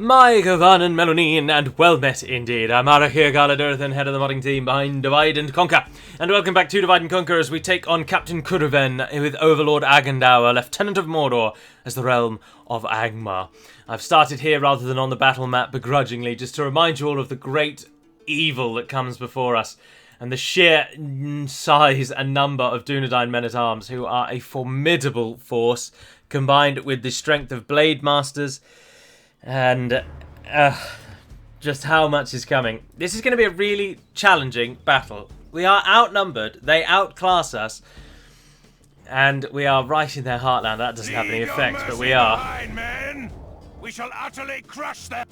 My Gavan and Melonin, and well met indeed. I'm Ara here, Garland Earthen, head of the modding team behind Divide and Conquer. And welcome back to Divide and Conquer as we take on Captain Kuruven with Overlord Agendaur, Lieutenant of Mordor, as the realm of Angmar. I've started here rather than on the battle map begrudgingly, just to remind you all of the great evil that comes before us, and the sheer size and number of Dunedain men-at-arms, who are a formidable force, combined with the strength of Blade Masters, and just how much is coming. This is going to be a really challenging battle. We are outnumbered, they outclass us, and we are right in their heartland. That doesn't have any effect, but we are. Men. We shall utterly crush them.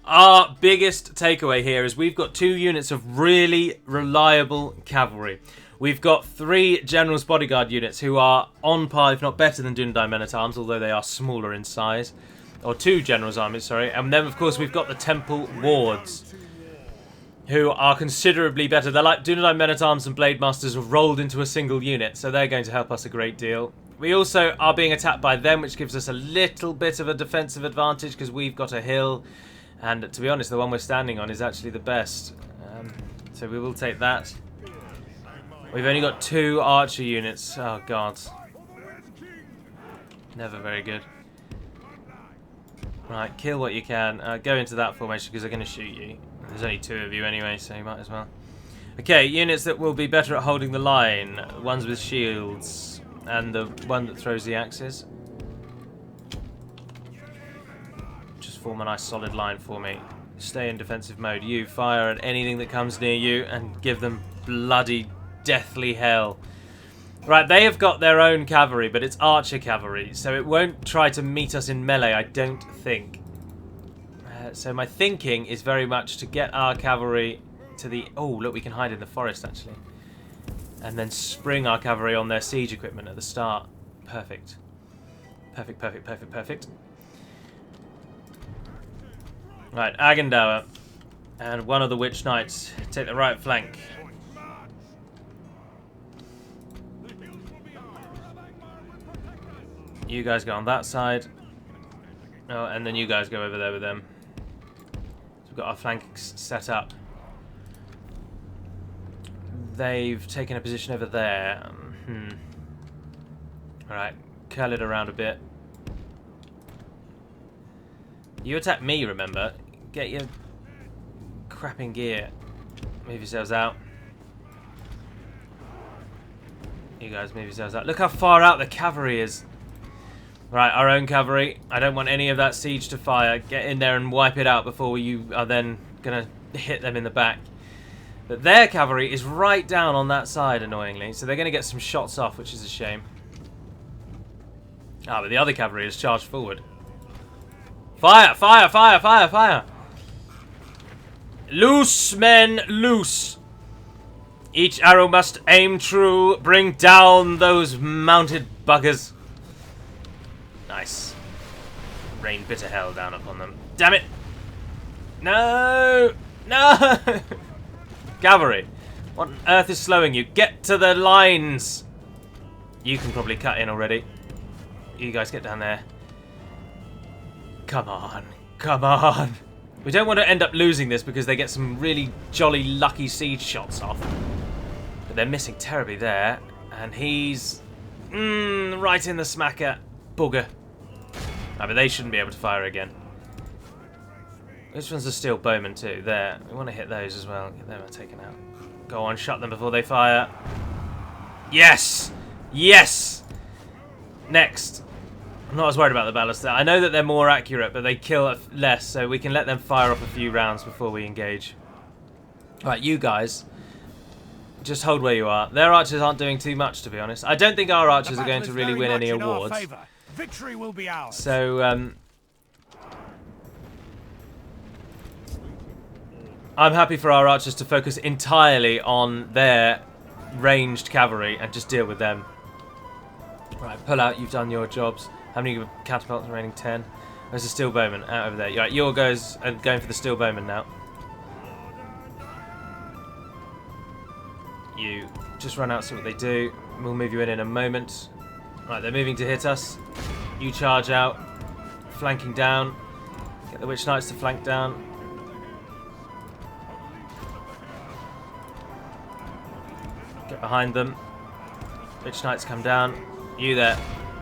Our biggest takeaway here is we've got 2 units of really reliable cavalry. We've got 3 General's Bodyguard units who are on par, if not better than Dunedain men-at-arms, although they are smaller in size. Or 2 General's armies, sorry. And then, of course, we've got the Temple Wards, who are considerably better. They're like Dunedain men-at-arms and Blade Masters rolled into a single unit, so they're going to help us a great deal. We also are being attacked by them, which gives us a little bit of a defensive advantage because we've got a hill. And to be honest, the one we're standing on is actually the best. So we will take that. We've only got 2 archer units. Oh, God. Never very good. Right, kill what you can. Go into that formation because they're going to shoot you. There's only 2 of you anyway, so you might as well. Okay, units that will be better at holding the line. Ones with shields. And the one that throws the axes. Just form a nice solid line for me. Stay in defensive mode. You fire at anything that comes near you and give them bloody deathly hell. Right, they have got their own cavalry, but it's archer cavalry, so it won't try to meet us in melee, I don't think. So my thinking is very much to get our cavalry to the... Oh, look, we can hide in the forest, actually. And then spring our cavalry on their siege equipment at the start. Perfect. Perfect, perfect, perfect, perfect. Right, Agendaur and one of the Witch Knights take the right flank. You guys go on that side. Oh, and then you guys go over there with them. So we've got our flanks set up. They've taken a position over there. Alright, curl it around a bit. You attack me, remember. Get your crap in gear. Move yourselves out. You guys move yourselves out. Look how far out the cavalry is. Right, our own cavalry. I don't want any of that siege to fire. Get in there and wipe it out before you are then going to hit them in the back. But their cavalry is right down on that side, annoyingly. So they're going to get some shots off, which is a shame. Ah, but the other cavalry has charged forward. Fire! Fire! Fire! Fire! Fire! Loose, men! Loose! Each arrow must aim true. Bring down those mounted buggers. Nice. Rain bitter hell down upon them. Damn it! No! No! Cavalry! What on earth is slowing you? Get to the lines! You can probably cut in already. You guys get down there. Come on. Come on! We don't want to end up losing this because they get some really jolly lucky siege shots off. But they're missing terribly there. And he's... right in the smacker. Bugger. No, but they shouldn't be able to fire again. Which one's the steel bowman too? There. We want to hit those as well. Get them taken out. Go on, shut them before they fire. Yes! Yes! Next. I'm not as worried about the ballista. I know that they're more accurate, but they kill less, so we can let them fire off a few rounds before we engage. Right, you guys. Just hold where you are. Their archers aren't doing too much, to be honest. I don't think our archers are going to really win any awards. Victory will be ours. So, I'm happy for our archers to focus entirely on their ranged cavalry and just deal with them. Right, pull out. You've done your jobs. How many catapults remaining? 10. There's a steel bowman out over there. Right, your guys are going for the steel bowman now. You just run out, see what they do. We'll move you in a moment. Right, they're moving to hit us. You charge out, flanking down. Get the Witch Knights to flank down. Get behind them. Witch Knights come down. You there.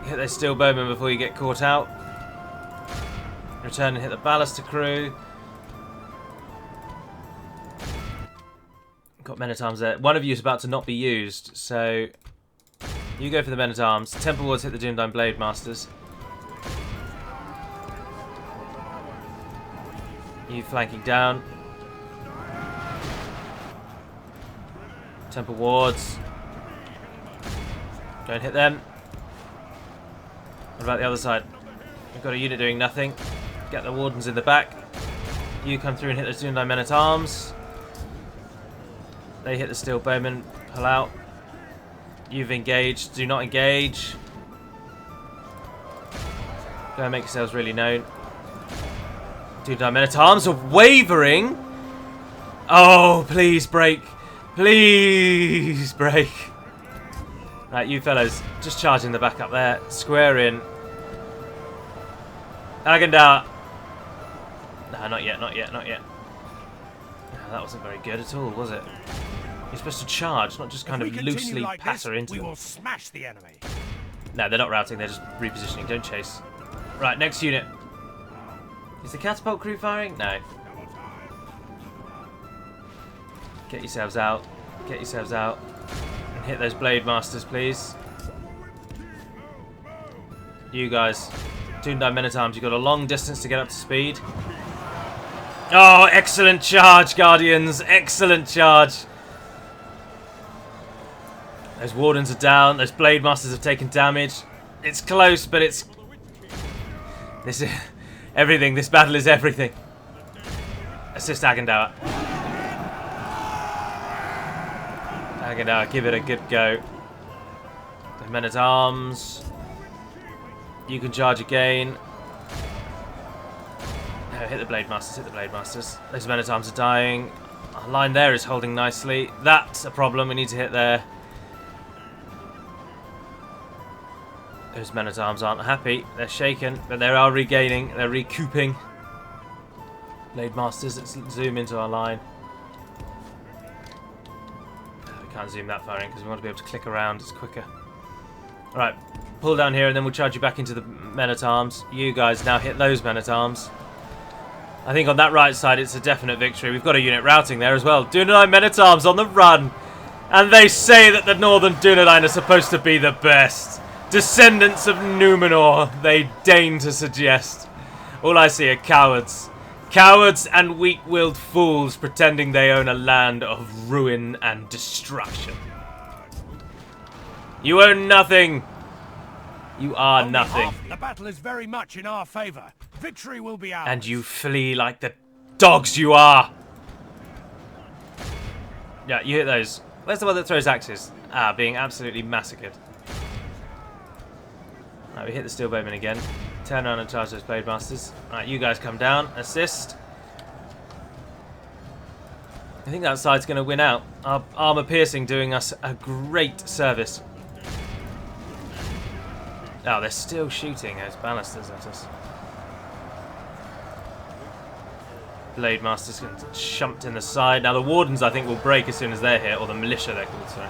Hit their steel bowmen before you get caught out. Return and hit the Ballaster crew. Got men-at-arms there. One of you is about to not be used, so you go for the men-at-arms. Temple Wards hit the Doomdine Blade Masters. You flanking down. Temple Wards. Go and hit them. What about the other side? We've got a unit doing nothing. Get the Wardens in the back. You come through and hit the Doomdine Men-at-Arms. They hit the Steel Bowmen. Pull out. You've engaged. Do not engage. Go and make yourselves really known. Doomdine Men-at-Arms are wavering. Oh, please break. Please break. Right, you fellas, just charging the back up there. Square in. Agendar. No, not yet, not yet, not yet. No, that wasn't very good at all, was it? You're supposed to charge, not just kind of loosely patter into them. We will smash the enemy. No, they're not routing, they're just repositioning. Don't chase. Right, next unit. Is the catapult crew firing? No. Get yourselves out. Get yourselves out. And hit those Blade Masters, please. You guys. Doomdine Men-at-Arms, you've got a long distance to get up to speed. Oh, excellent charge, Guardians. Excellent charge. Those Wardens are down. Those Blade Masters have taken damage. It's close, but it's... This is... Everything. This battle is everything. Assist Agendauer. Agendauer, give it a good go. The Men-at-Arms. You can charge again. No, hit the Blade Masters, hit the Blade Masters. Those Men-at-Arms are dying. Our line there is holding nicely. That's a problem, we need to hit there. Those Men-at-Arms aren't happy. They're shaken, but they are regaining. They're recouping. Blade Masters, let's zoom into our line. We can't zoom that far in because we want to be able to click around. It's quicker. Alright, pull down here and then we'll charge you back into the Men-at-Arms. You guys now hit those Men-at-Arms. I think on that right side it's a definite victory. We've got a unit routing there as well. Dunedain Men-at-Arms on the run. And they say that the Northern Dunedain are supposed to be the best. Descendants of Numenor, they deign to suggest. All I see are cowards. Cowards and weak-willed fools pretending they own a land of ruin and destruction. You own nothing. You are nothing. The battle is very much in our favor. Victory will be ours. And you flee like the dogs you are. Yeah, you hit those. Where's the one that throws axes? Ah, being absolutely massacred. Right, we hit the Steel Bowmen again. Turn around and charge those Blade Masters. Right, you guys come down. Assist. I think that side's going to win out. Our armor piercing doing us a great service. Oh, they're still shooting those ballastas at us. Blade Masters get shumped in the side. Now the Wardens, I think, will break as soon as they're hit, or the Militia they're called, sorry.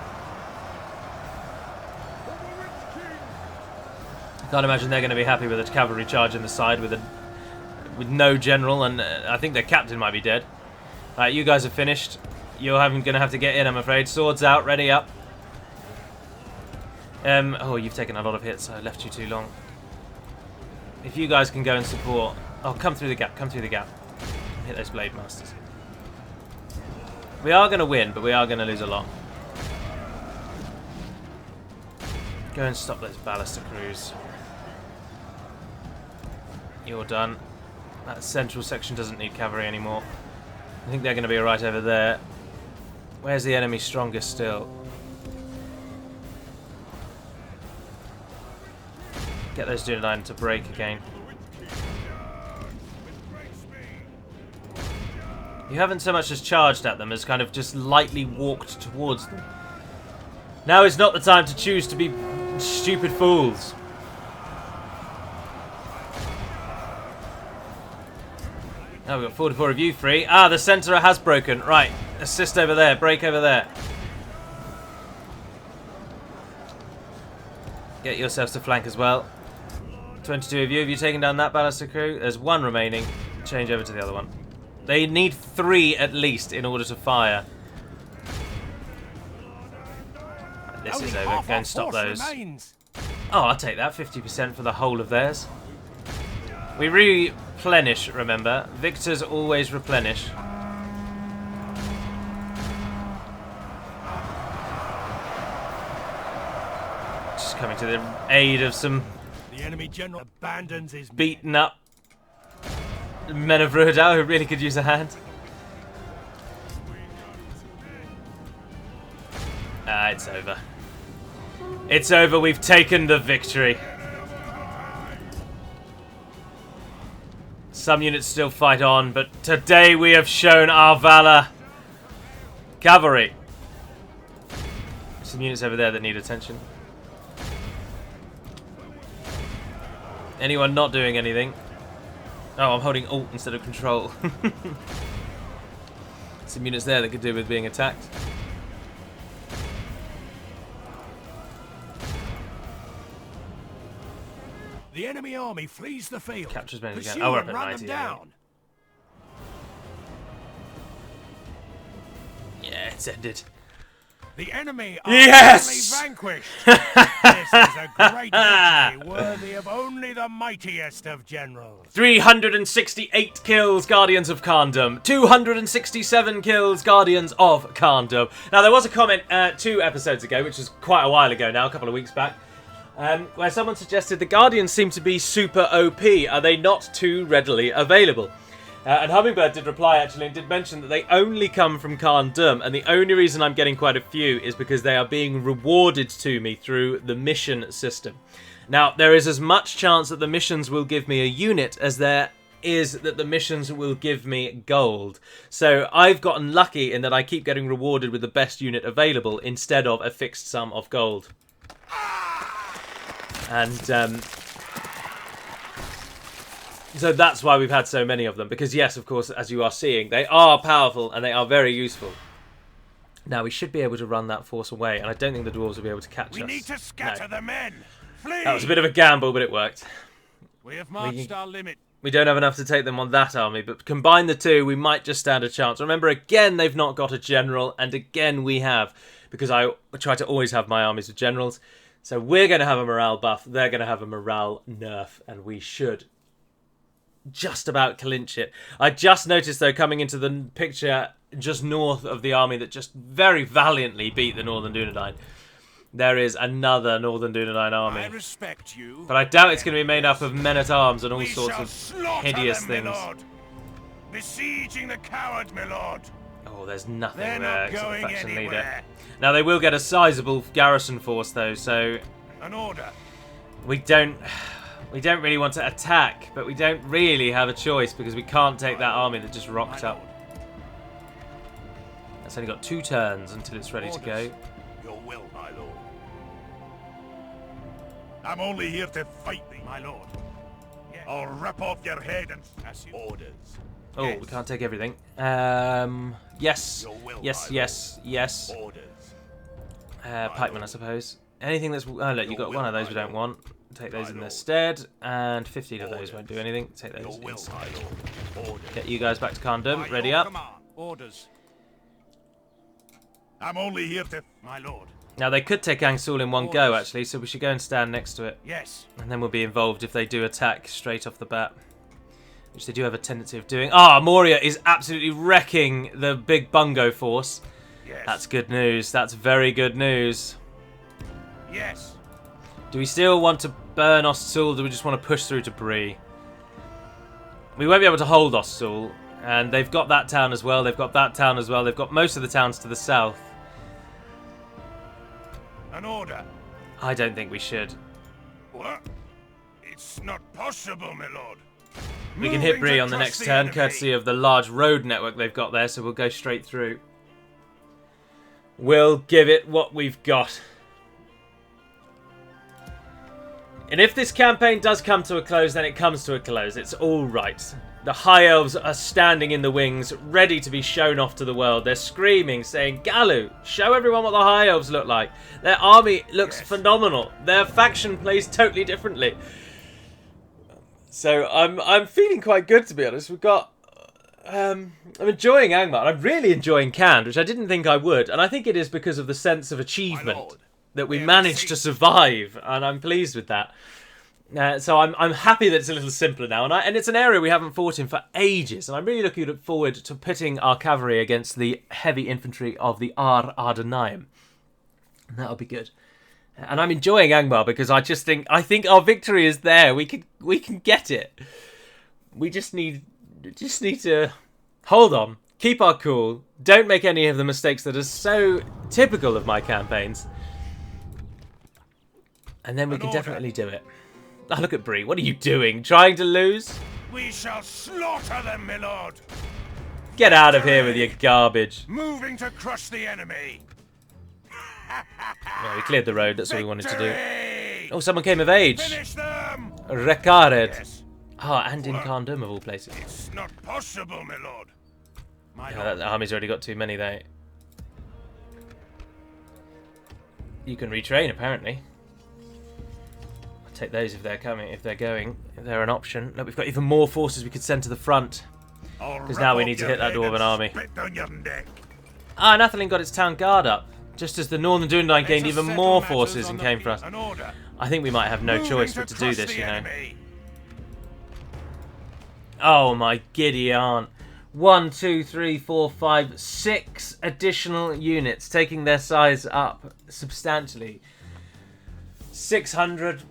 I can't imagine they're going to be happy with a cavalry charge in the side with no general, and I think their captain might be dead. Right, you guys are finished. You're going to have to get in, I'm afraid. Swords out, ready up. Oh, you've taken a lot of hits. I left you too long. If you guys can go and support... Oh, come through the gap, come through the gap. Hit those Blade Masters. We are going to win, but we are going to lose a lot. Go and stop those Ballaster crews. You're done. That central section doesn't need cavalry anymore. I think they're going to be right over there. Where's the enemy strongest still? Get those Dunedain to break again. You haven't so much as charged at them as kind of just lightly walked towards them. Now is not the time to choose to be stupid fools. Oh, we've got 44 of you free. Ah, the centre has broken. Right, assist over there, break over there. Get yourselves to flank as well. 22 of you. Have you taken down that ballister crew? There's one remaining. Change over to the other one. They need 3 at least in order to fire. This is over. Go and stop those. Oh, I'll take that. 50% for the whole of theirs. We replenish, remember. Victors always replenish. Just coming to the aid of some The enemy general abandons his beaten up men of Ruhadal who really could use a hand. Ah, it's over. It's over. We've taken the victory. Some units still fight on, but today we have shown our valor. Cavalry. Some units over there that need attention. Anyone not doing anything? Oh, I'm holding Alt instead of Control. Some units there that could do with being attacked. The enemy army flees the field. Captures men again. Pursue Oh, we're up and at run 90. them down. Yeah, it's ended. The enemy are Yes! utterly vanquished. This is a great victory, worthy of only the mightiest of generals. 368 kills, Guardians of Kharndom. 267 kills, Guardians of Kharndom. Now, there was a comment 2 episodes ago, which was quite a while ago now, a couple of weeks back, where someone suggested the Guardians seem to be super OP. Are they not too readily available? And Hummingbird did reply, actually, and did mention that they only come from Kharndom, and the only reason I'm getting quite a few is because they are being rewarded to me through the mission system. Now, there is as much chance that the missions will give me a unit as there is that the missions will give me gold. So I've gotten lucky in that I keep getting rewarded with the best unit available instead of a fixed sum of gold. And so that's why we've had so many of them. Because yes, of course, as you are seeing, they are powerful and they are very useful. Now, we should be able to run that force away, and I don't think the dwarves will be able to catch us. We need to scatter the men. Flee! That was a bit of a gamble, but it worked. We have marched our limit. We don't have enough to take them on that army, but combine the two, we might just stand a chance. Remember, again, they've not got a general, and again, we have. Because I try to always have my armies with generals. So we're going to have a morale buff, they're going to have a morale nerf, and we should just about clinch it. I just noticed, though, coming into the picture just north of the army that just very valiantly beat the Northern Dunedain, there is another Northern Dunedain army. I respect you, but I doubt it's going to be made up of men-at-arms and all sorts of hideous things. Lord. Besieging the coward, my lord. Oh, there's nothing They're there not except going the faction leader. anywhere. Now, they will get a sizable garrison force, though, so An order. we don't really want to attack, but we don't really have a choice because we can't take that army that just rocked up. It's only got 2 turns until it's ready to go. Your will, my lord. I'm only here to fight thee, my lord. Yes. I'll rip off your head and pass you orders. Oh, yes. We can't take everything. Yes. Your will, Yes, my yes, lord. yes. Orders. Pikemen, I suppose. Anything that's... Oh, look, you got one of those we don't want. Take those in their lord. stead. And 15 of those won't do anything. Take those Your will, instead. my lord. Orders. Get you guys back to Kharndom. By Ready your up. command. Orders. I'm only here to... My lord. Now, they could take Angsul in one go, actually, so we should go and stand next to it. Yes. And then we'll be involved if they do attack straight off the bat. Which they do have a tendency of doing. Ah, Moria is absolutely wrecking the big bungo force. Yes. That's good news. That's very good news. Yes. Do we still want to burn Ostsul, or do we just want to push through to Bree? We won't be able to hold Ostsul, and they've got that town as well. They've got that town as well. They've got most of the towns to the south. An order. I don't think we should. What? It's not possible, my lord. We can hit Bree on the next turn, courtesy of the large road network they've got there, so we'll go straight through. We'll give it what we've got. And if this campaign does come to a close, then it comes to a close. It's all right. The High Elves are standing in the wings, ready to be shown off to the world. They're screaming, saying, Galu, show everyone what the High Elves look like. Their army looks phenomenal. Their faction plays totally differently. So I'm feeling quite good, to be honest. We've got... I'm enjoying Angmar. I'm really enjoying Canned, which I didn't think I would. And I think it is because of the sense of achievement that we managed to survive. And I'm pleased with that. So I'm happy that it's a little simpler now, and it's an area we haven't fought in for ages, and I'm really looking forward to pitting our cavalry against the heavy infantry of the Ardenaim. That'll be good. And I'm enjoying Angmar because I think our victory is there. We can get it. We just need to hold on, keep our cool, don't make any of the mistakes that are so typical of my campaigns, and then we can definitely do it. Oh, look at Bree. What are you doing? Trying to lose? We shall slaughter them, my lord. Get out of here with your garbage. Moving to crush the enemy. Yeah, we cleared the road. That's what we wanted to do. Oh, someone came of age. Finish them. Recared. Yes. And in Kandum of all places. It's not possible, my lord. My Yeah, lord. that army's already got too many there. You can retrain, apparently. Take those if they're coming, if they're an option. Look, we've got even more forces we could send to the front. Because now we need to hit that Dwarven army. And Athelin got its town guard up. Just as the Northern Dunedain gained even more forces and came for us. I think we might have no choice but to do this, you know. Oh my giddy aunt. 1, 2, 3, 4, 5, 6 additional units, taking their size up substantially. 600...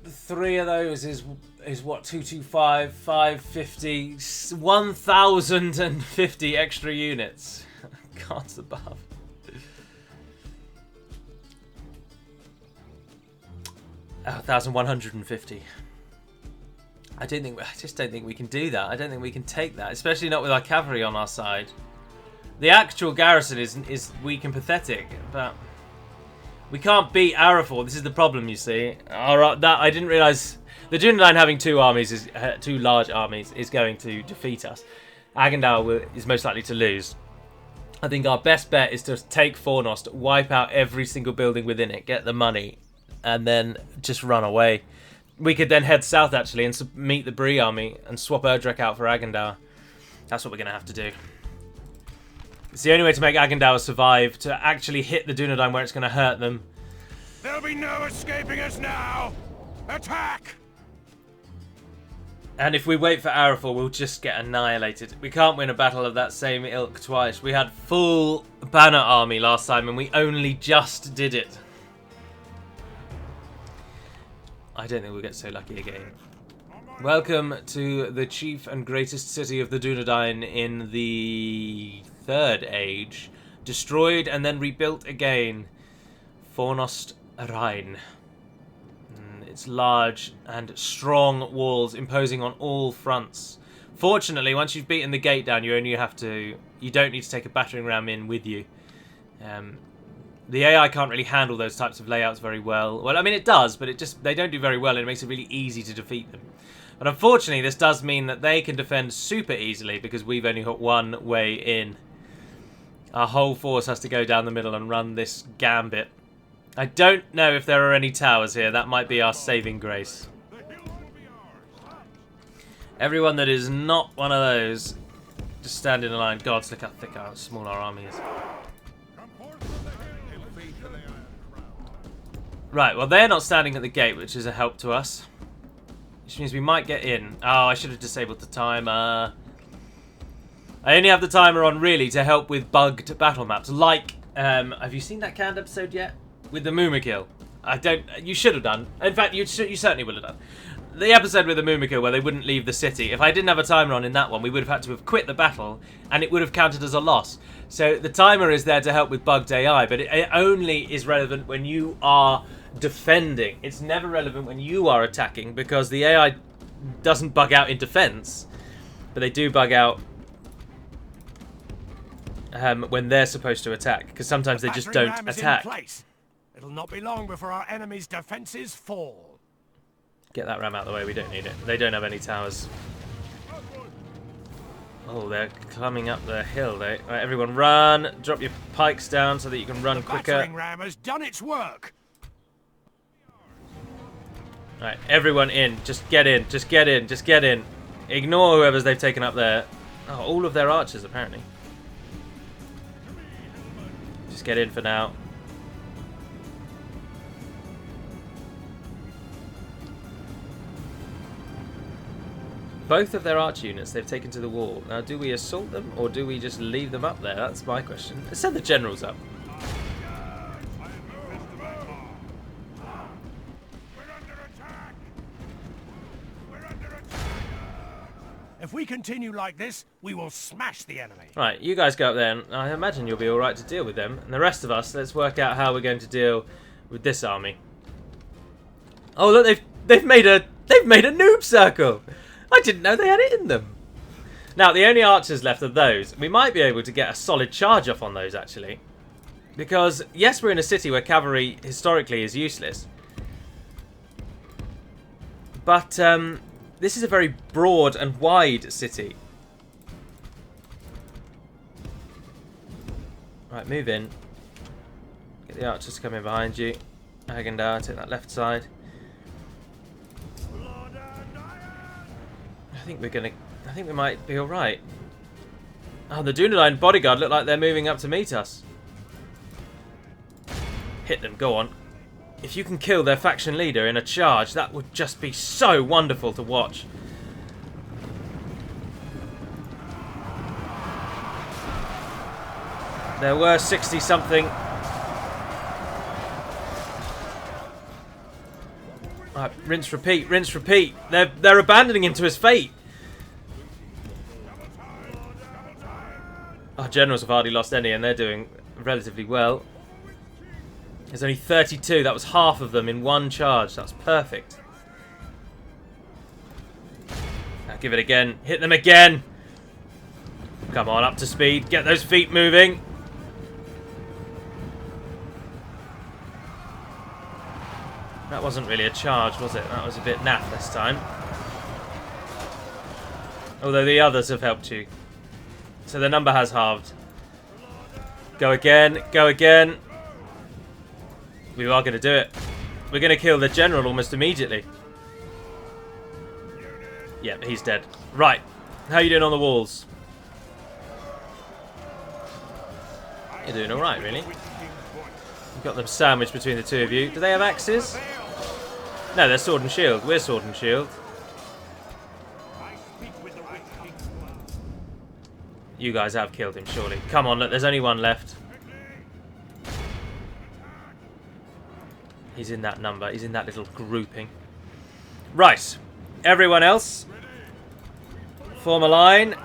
3 of those is what, 225, 550, 1,050 extra units. Gods above. Oh, 1,150. I just don't think we can do that. I don't think we can take that, especially not with our cavalry on our side. The actual garrison is weak and pathetic, but we can't beat Arafor. This is the problem, you see. I didn't realise the Dunedain having two large armies is going to defeat us. Agendaur is most likely to lose. I think our best bet is to take Fornost, wipe out every single building within it, get the money, and then just run away. We could then head south actually and meet the Bree army and swap Erdrek out for Agendaur. That's what we're going to have to do. It's the only way to make Agendaur survive, to actually hit the Dunedain where it's going to hurt them. There'll be no escaping us now! Attack! And if we wait for Arafor, we'll just get annihilated. We can't win a battle of that same ilk twice. We had full banner army last time and we only just did it. I don't think we'll get so lucky again. Welcome to the chief and greatest city of the Dunedain in the Third Age. Destroyed and then rebuilt again. Fornost Rhine. Its large and strong walls imposing on all fronts. Fortunately, once you've beaten the gate down, you don't need to take a battering ram in with you. The AI can't really handle those types of layouts very well. Well, I mean it does, but they don't do very well, and it makes it really easy to defeat them. But unfortunately, this does mean that they can defend super easily because we've only got one way in. Our whole force has to go down the middle and run this gambit. I don't know if there are any towers here. That might be our saving grace. Everyone that is not one of those, just stand in a line. Gods, look how thick our small our army is. Right, well they're not standing at the gate, which is a help to us. Which means we might get in. Oh, I should have disabled the timer. I only have the timer on really to help with bugged battle maps. Like, have you seen that canned episode yet? With the Moomakil. You should have done. In fact, you certainly would have done. The episode with the Moomakil where they wouldn't leave the city. If I didn't have a timer on in that one, we would have had to have quit the battle and it would have counted as a loss. So the timer is there to help with bugged AI, but it only is relevant when you are defending. It's never relevant when you are attacking because the AI doesn't bug out in defense, but they do bug out when they're supposed to attack, because sometimes they just don't attack. It'll not be long before our enemy's defenses fall. Get that ram out of the way. We don't need it. They don't have any towers. Oh, they're climbing up the hill. Right, everyone run. Drop your pikes down so that you can run quicker. The battering ram has done its work. Right, everyone in. Just get in. Just get in. Just get in. Ignore whoever's they've taken up there. Oh, all of their archers, apparently. Just get in for now. Both of their archer units they've taken to the wall. Now, do we assault them or do we just leave them up there? That's my question. Let's send the generals up. If we continue like this, we will smash the enemy. Right, you guys go up there, and I imagine you'll be all right to deal with them. And the rest of us, let's work out how we're going to deal with this army. Oh look, they've made a noob circle. I didn't know they had it in them. Now the only archers left are those. We might be able to get a solid charge off on those actually, because yes, we're in a city where cavalry historically is useless, but this is a very broad and wide city. Right, move in. Get the archers to come in behind you. Agandar, take that left side. I think we might be all right. Oh, the Dunedain bodyguard look like they're moving up to meet us. Hit them, go on. If you can kill their faction leader in a charge, that would just be so wonderful to watch. There were 60-something. Right, rinse, repeat, rinse, repeat. They're abandoning him to his fate. Our generals have hardly lost any, and they're doing relatively well. There's only 32. That was half of them in one charge. That's perfect. Now give it again. Hit them again. Come on, up to speed. Get those feet moving. That wasn't really a charge, was it? That was a bit naff this time. Although the others have helped you. So the number has halved. Go again. Go again. We are going to do it. We're going to kill the general almost immediately. Yeah, he's dead. Right. How are you doing on the walls? You're doing alright, really. You've got them sandwiched between the two of you. Do they have axes? No, they're sword and shield. We're sword and shield. You guys have killed him, surely. Come on, look, there's only one left. He's in that number. He's in that little grouping. Right. Everyone else. Form a line.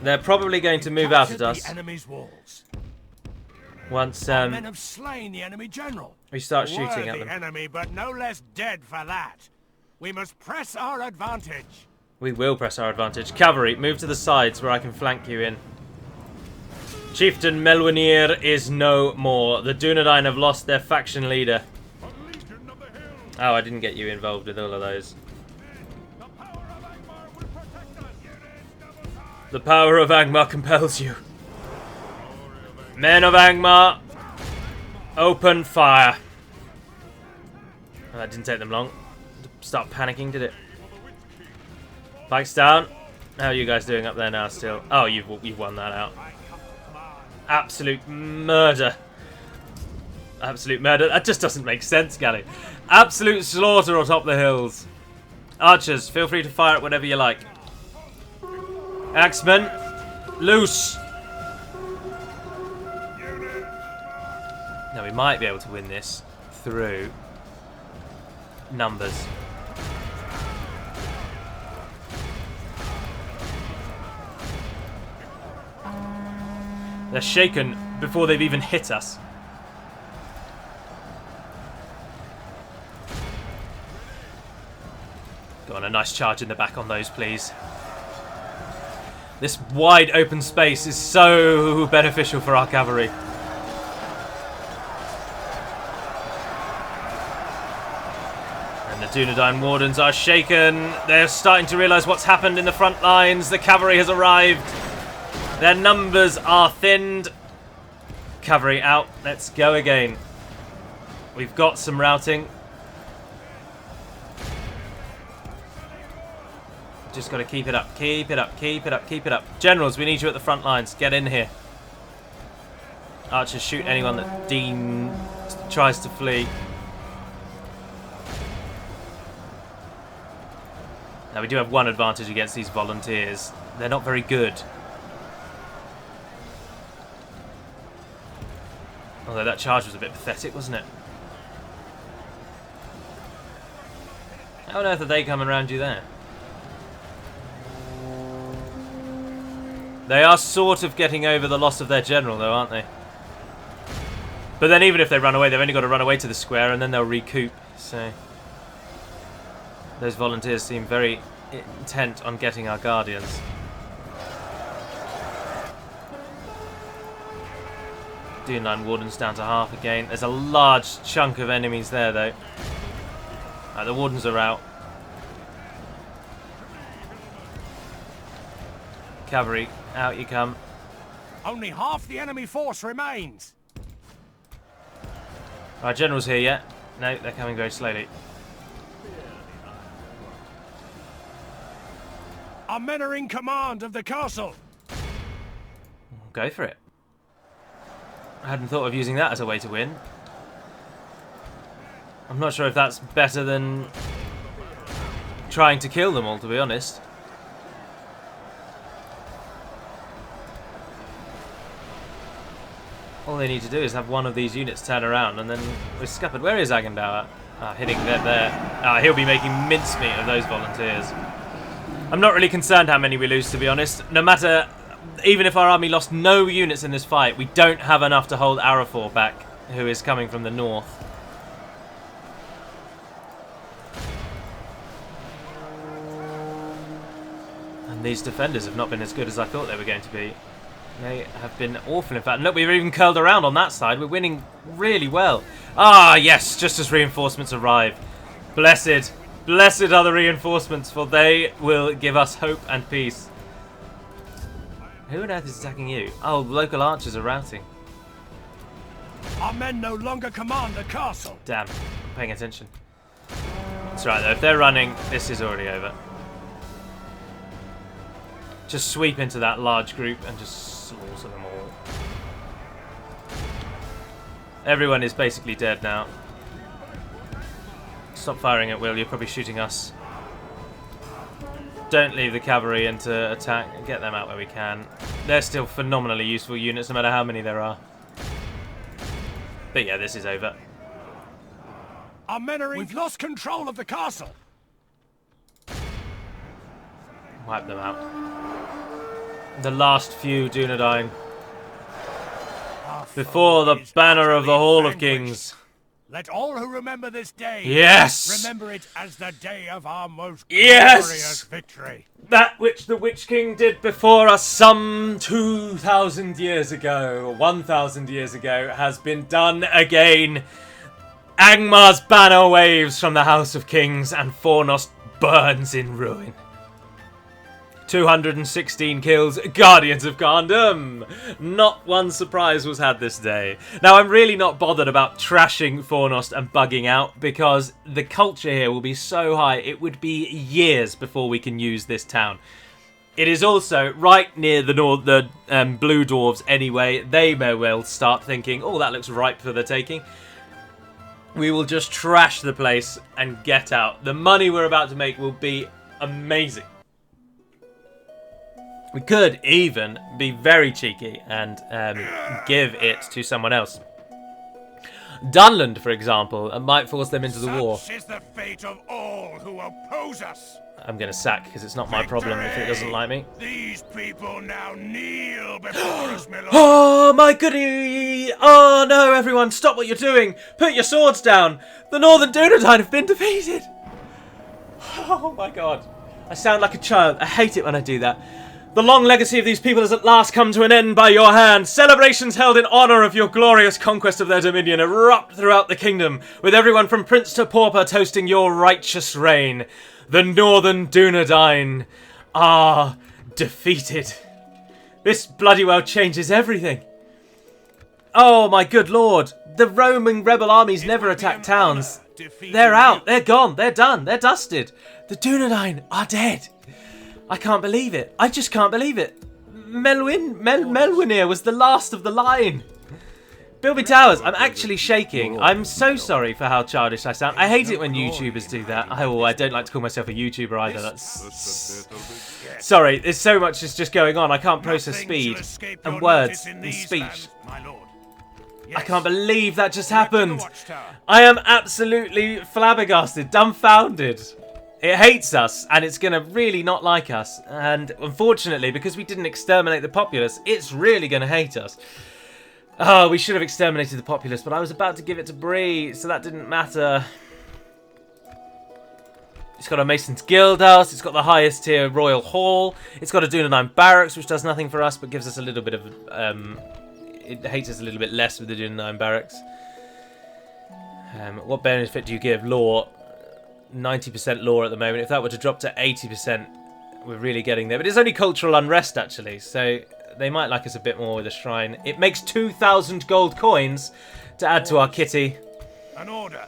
They're probably going to move out at us. The enemy's walls. Once men have slain the enemy general. we start shooting at Worthy them. enemy, but no less dead for that. We must press our advantage. We will press our advantage. Cavalry, move to the sides where I can flank you in. Chieftain Melwinir is no more. The Dunedain have lost their faction leader. Oh, I didn't get you involved with all of those. The power of Angmar compels you. Men of Angmar, open fire. Oh, that didn't take them long to start panicking, did it? Pikes down. How are you guys doing up there now still? Oh, you've won that out. Absolute murder. Absolute murder. That just doesn't make sense, Gally. Absolute slaughter on top of the hills. Archers, feel free to fire at whatever you like. Axemen, loose. Now we might be able to win this through numbers. They're shaken before they've even hit us. Go on, a nice charge in the back on those, please. This wide open space is so beneficial for our cavalry. And the Dunedain Wardens are shaken. They're starting to realise what's happened in the front lines. The cavalry has arrived. Their numbers are thinned. Cavalry out. Let's go again. We've got some routing. Just got to keep it up. Keep it up. Keep it up. Keep it up. Generals, we need you at the front lines. Get in here. Archers, shoot anyone that Dean tries to flee. Now, we do have one advantage against these volunteers. They're not very good. Although that charge was a bit pathetic, wasn't it? How on earth are they coming around you there? They are sort of getting over the loss of their general, though, aren't they? But then even if they run away, they've only got to run away to the square and then they'll recoup. So those volunteers seem very intent on getting our guardians. Dunedain Wardens down to half again. There's a large chunk of enemies there, though. Right, the Wardens are out. Cavalry, out you come. Only half the enemy force remains. Our general's here yet? No, they're coming very slowly. Our men are in command of the castle. Go for it. I hadn't thought of using that as a way to win. I'm not sure if that's better than trying to kill them all, to be honest. All they need to do is have one of these units turn around and then we're scuppered. Where is Agendour? Hitting there. He'll be making mincemeat of those volunteers. I'm not really concerned how many we lose, to be honest. No matter, even if our army lost no units in this fight, we don't have enough to hold Arafor back, who is coming from the north. And these defenders have not been as good as I thought they were going to be. They have been awful, in fact. Look, we've even curled around on that side. We're winning really well. Ah, yes, just as reinforcements arrive. Blessed, blessed are the reinforcements, for they will give us hope and peace. Who on earth is attacking you? Oh, local archers are routing. Our men no longer command the castle. Damn, I'm paying attention. That's right, though. If they're running, this is already over. Just sweep into that large group and just slaughter them all. Everyone is basically dead now. Stop firing at will, you're probably shooting us. Don't leave the cavalry into attack. Get them out where we can. They're still phenomenally useful units, no matter how many there are. But yeah, this is over. Our men are in. We've lost control of the castle. Wipe them out. The last few Dunedain. Before the banner of the Hall of Kings. Let all who remember this day, yes, remember it as the day of our most yes, glorious victory. That which the Witch King did before us some 2,000 years ago, 1,000 years ago, has been done again. Angmar's banner waves from the House of Kings and Fornost burns in ruin. 216 kills, Guardians of Gandam! Not one surprise was had this day. Now, I'm really not bothered about trashing Fornost and bugging out, because the culture here will be so high, it would be years before we can use this town. It is also right near the Blue Dwarves anyway. They may well start thinking, oh, that looks ripe for the taking. We will just trash the place and get out. The money we're about to make will be amazing. We could even be very cheeky and give it to someone else. Dunland, for example, might force them into the war. Such is the fate of all who oppose us. I'm going to sack, because it's not my problem if it doesn't like me. These people now kneel before us, my lord. Oh, my goody! Oh, no, everyone, stop what you're doing! Put your swords down! The Northern Dunedain have been defeated! Oh, my God. I sound like a child. I hate it when I do that. The long legacy of these people has at last come to an end by your hand. Celebrations held in honour of your glorious conquest of their dominion erupt throughout the kingdom, with everyone from prince to pauper toasting your righteous reign. The Northern Dunedain are defeated. This bloody well changes everything. Oh my good lord, the Roman rebel armies never attacked towns. They're out, they're gone, they're done, they're dusted. The Dunedain are dead. I can't believe it. I just can't believe it. Melwinir was the last of the line. Bilby Towers, I'm actually shaking. I'm so sorry for how childish I sound. I hate it when YouTubers do that. I don't like to call myself a YouTuber either. That's... Sorry, there's so much is just going on. I can't process speed and words and speech. I can't believe that just happened. I am absolutely flabbergasted, dumbfounded. It hates us, and it's going to really not like us. And unfortunately, because we didn't exterminate the populace, it's really going to hate us. Oh, we should have exterminated the populace, but I was about to give it to Bree, so that didn't matter. It's got a Mason's Guild House, it's got the highest tier Royal Hall, it's got a Dunedain Barracks, which does nothing for us, but gives us a little bit of... it hates us a little bit less with the Dunedain Barracks. What benefit do you give? Law. 90% law at the moment. If that were to drop to 80%, we're really getting there. But it's only cultural unrest, actually, so they might like us a bit more with a shrine. It makes 2,000 gold coins to add to our kitty. An order.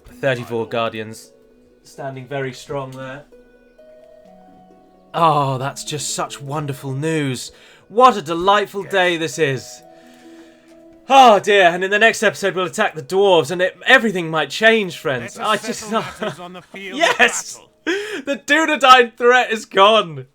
34 guardians. Standing very strong there. Oh, that's just such wonderful news. What a delightful day this is. Oh dear, and in the next episode we'll attack the dwarves, and everything might change, friends. I just... on the field yes! of The Dunedain threat is gone.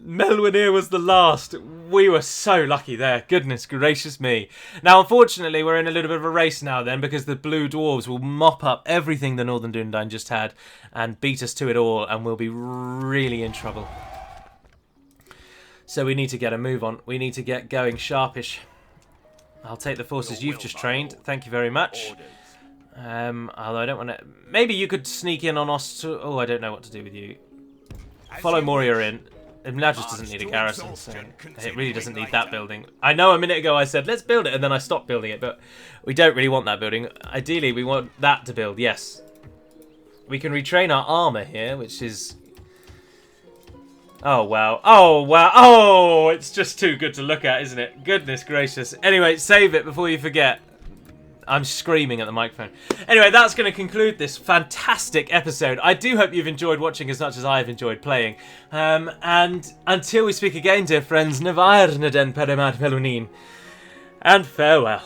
Melwinir was the last. We were so lucky there. Goodness gracious me. Now, unfortunately, we're in a little bit of a race now then, because the blue dwarves will mop up everything the Northern Dunedain just had and beat us to it all, and we'll be really in trouble. So we need to get a move on. We need to get going sharpish. I'll take the forces you've just trained. Thank you very much. Although I don't want to... Maybe you could sneak in on us to... Oh, I don't know what to do with you. Follow Moria in. Imladris doesn't need a garrison, so it really doesn't need that building. I know a minute ago I said, let's build it, and then I stopped building it, but we don't really want that building. Ideally, we want that to build, yes. We can retrain our armor here, which is... Oh, wow. Oh, wow. Oh, it's just too good to look at, isn't it? Goodness gracious. Anyway, save it before you forget. I'm screaming at the microphone. Anyway, that's going to conclude this fantastic episode. I do hope you've enjoyed watching as much as I've enjoyed playing. And until we speak again, dear friends, Nevair Neden Peremat Melunin. And farewell.